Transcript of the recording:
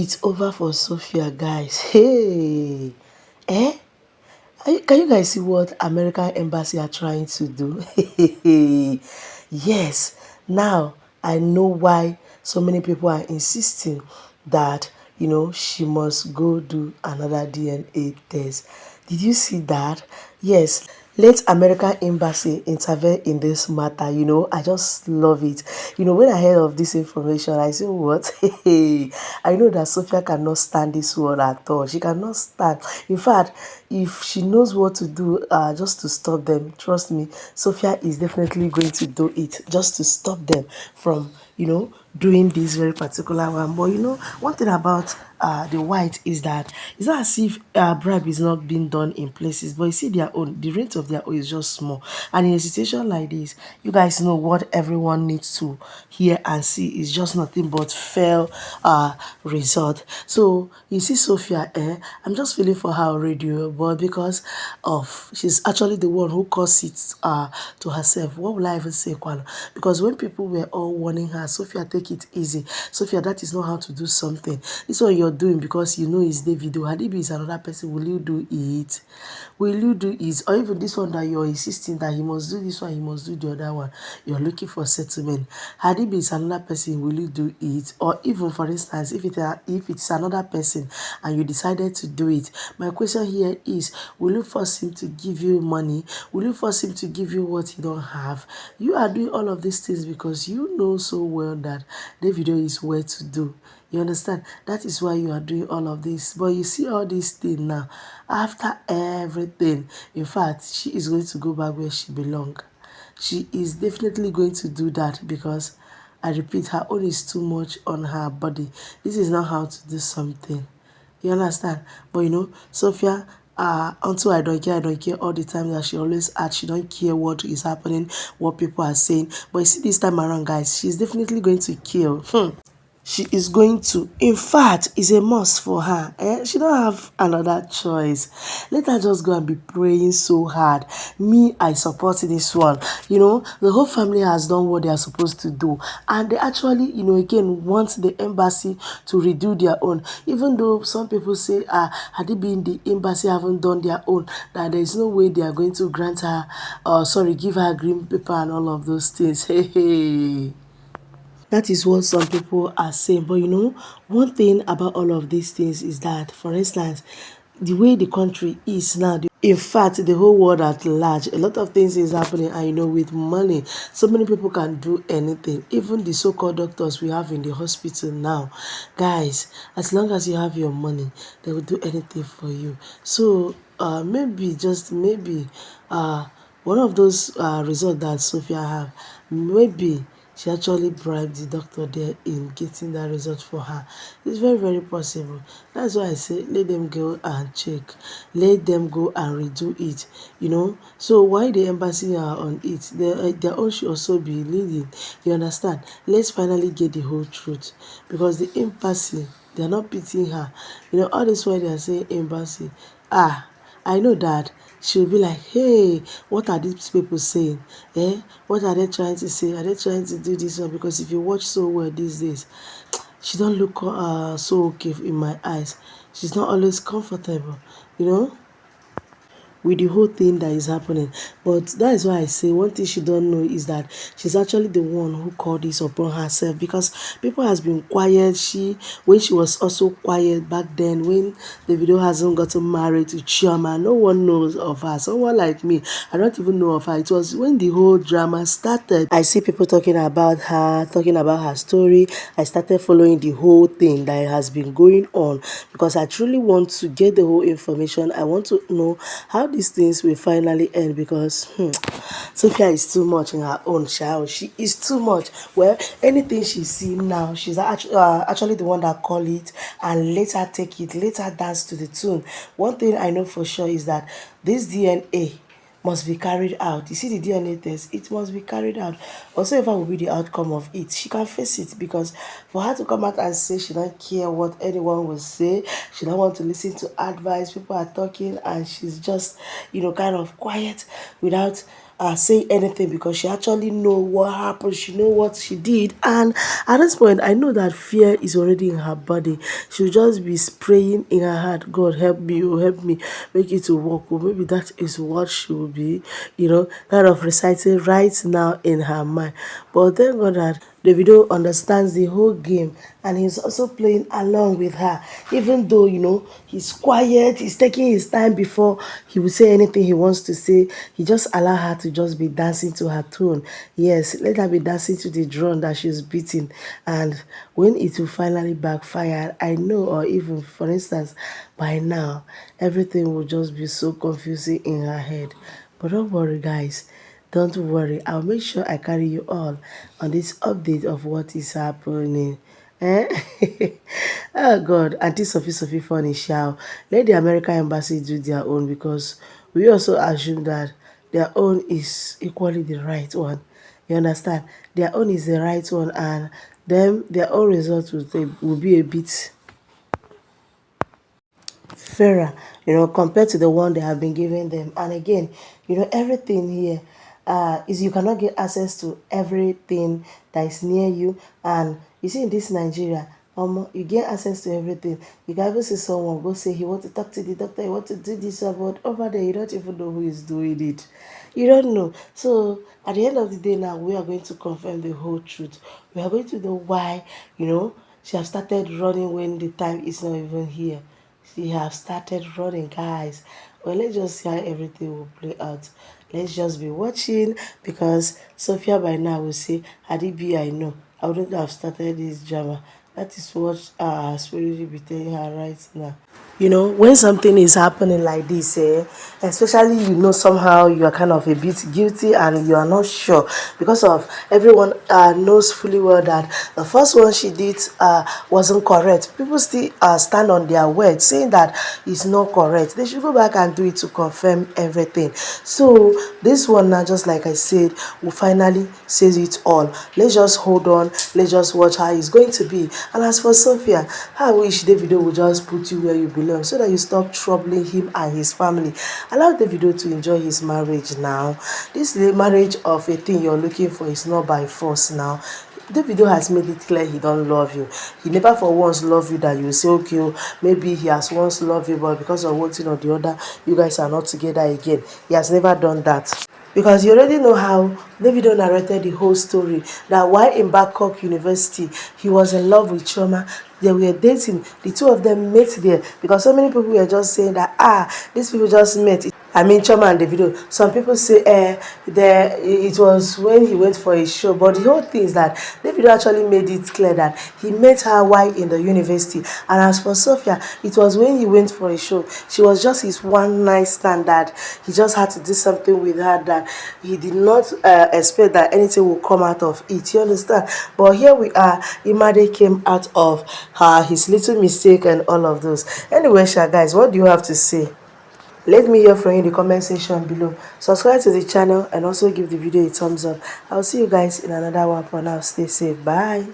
It's over for Sophia, guys. Hey, eh? Can you guys see what American embassy are trying to do? Yes. Now I know why so many people are insisting that she must go do another DNA test. Did you see that? Yes. Let American embassy intervene in this matter. I just love it. When I heard of this information, I said, what? I know that Sophia cannot stand this one at all. She cannot stand. In fact, if she knows what to do just to stop them, trust me, Sophia is definitely going to do it just to stop them from, doing this very particular one. But one thing about the white is that it's not as if bribe is not being done in places, but you see their own, the rate of their own is just small. And in a situation like this, you guys know what everyone needs to hear and see is just nothing but fair result. So you see Sophia, I'm just feeling for her already, but because of she's actually the one who caused it to herself. What will I even say, Kwalo? Because when people were all warning her, Sophia, take it easy. Sophia, that is not how to do something. This is what you're doing because you know it's Davido. Hadibi is another person. Will you do it? Will you do it? Or even this one that you're insisting that he must do this one, he must do the other one. You're looking for settlement. Hadibi is another person. Will you do it? Or even, for instance, if it's another person and you decided to do it, my question here is, will you force him to give you money? Will you force him to give you what you don't have? You are doing all of these things because you know so well that Davido is well to do. You understand? That is why you are doing all of this. But you see all these things now. After everything, in fact, she is going to go back where she belongs. She is definitely going to do that because, I repeat, her own is too much on her body. This is not how to do something. You understand? But Sophia, until I don't care all the time that she always acts. She don't care what is happening, what people are saying. But you see this time around, guys, she's definitely going to kill. She is going to. In fact, it's a must for her. She don't have another choice. Let her just go and be praying so hard. Me, I support this one. The whole family has done what they are supposed to do. And they actually, again, want the embassy to redo their own. Even though some people say, had it been the embassy haven't done their own, that there is no way they are going to grant her, give her green paper and all of those things. Hey, hey. That is what some people are saying. But one thing about all of these things is that, for instance, the way the country is now, in fact, the whole world at large, a lot of things is happening. And with money, so many people can do anything. Even the so-called doctors we have in the hospital now, guys, as long as you have your money, they will do anything for you. So maybe, just maybe, one of those results that Sophia have, maybe she actually bribed the doctor there in getting that result for her. It's very, very possible. That's why I say let them go and check. Let them go and redo it. So why the embassy are on it, their own should also be leading. You understand? Let's finally get the whole truth. Because the embassy, they're not pitying her. All this while they are saying embassy. I know that she'll be like, hey, what are these people saying? What are they trying to say? Are they trying to do this one? Because if you watch so well these days, she don't look so okay in my eyes. She's not always comfortable, you know with the whole thing that is happening. But that is why I say one thing she don't know is that she's actually the one who called this upon herself, because people has been quiet. When she was also quiet back then, when the video hasn't gotten married to Chioma, no one knows of her. Someone like me, I don't even know of her. It was when the whole drama started. I see people talking about her, talking about her story. I started following the whole thing that has been going on because I truly want to get the whole information. I want to know how these things will finally end, because Sophia is too much in her own child. She is too much. Well, anything she see now, she's actually the one that call it and let her take it, let her dance to the tune. One thing I know for sure is that this DNA must be carried out. You see the DNA test, it must be carried out. Whatsoever will be the outcome of it, she can face it, because for her to come out and say she don't care what anyone will say, she don't want to listen to advice, people are talking, and she's just, kind of quiet without say anything because she actually know what happened. She know what she did, and at this point, I know that fear is already in her body. She'll just be praying in her heart, God help me, oh help me, make it to work. Or maybe that is what she will be, kind of reciting right now in her mind. But thank God that Davido understands the whole game and he's also playing along with her. Even though, he's quiet, he's taking his time before he will say anything he wants to say. He just allow her to just be dancing to her tune. Yes, let her be dancing to the drum that she's beating. And when it will finally backfire, I know, or even for instance, by now, everything will just be so confusing in her head. But don't worry, guys. Don't worry, I'll make sure I carry you all on this update of what is happening. Eh? Oh God, Auntie Sophie funny shall. Let the American embassy do their own because we also assume that their own is equally the right one. You understand? Their own is the right one and them their own results will be a bit fairer, compared to the one they have been giving them. And again, everything here is you cannot get access to everything that is near you. And you see, in this Nigeria, you get access to everything. You can even see someone go say he want to talk to the doctor, he want to do this, but over there you don't even know who is doing it. You don't know. So at the end of the day now, we are going to confirm the whole truth. We are going to know why, she has started running when the time is not even here. She have started running, guys. Well, let's just see how everything will play out. Let's just be watching because Sophia by now will say, had it be I know, I wouldn't have started this drama. That is what our spirit will be telling her right now. When something is happening like this, especially somehow you are kind of a bit guilty and you are not sure because of everyone knows fully well that the first one she did wasn't correct. People still stand on their word saying that it's not correct. They should go back and do it to confirm everything. So this one now, just like I said, will finally says it all. Let's just hold on. Let's just watch how it's going to be. And as for Sophia, I wish Davido would just put you where you belong so that you stop troubling him and his family. Allow Davido to enjoy his marriage now. This marriage of a thing you're looking for is not by force now. Davido has made it clear he don't love you. He never for once love you that you say, okay, maybe he has once loved you, but because of one thing or the other, you guys are not together again. He has never done that. Because you already know how Davido narrated the whole story, that while in Bangkok University, he was in love with Chioma. They were dating. The two of them met there because so many people were just saying that, these people just met. I mean, Chioma and Davido. Some people say it was when he went for a show, but the whole thing is that Davido actually made it clear that he met her while in the university. And as for Sophia, it was when he went for a show. She was just his one night stand that he just had to do something with her that he did not expect that anything will come out of it. You understand? But here we are. Imade came out of his little mistake and all of those. Anyway, guys, what do you have to say? Let me hear from you in the comment section below. Subscribe to the channel and also give the video a thumbs up. I'll see you guys in another one. For now, stay safe. Bye.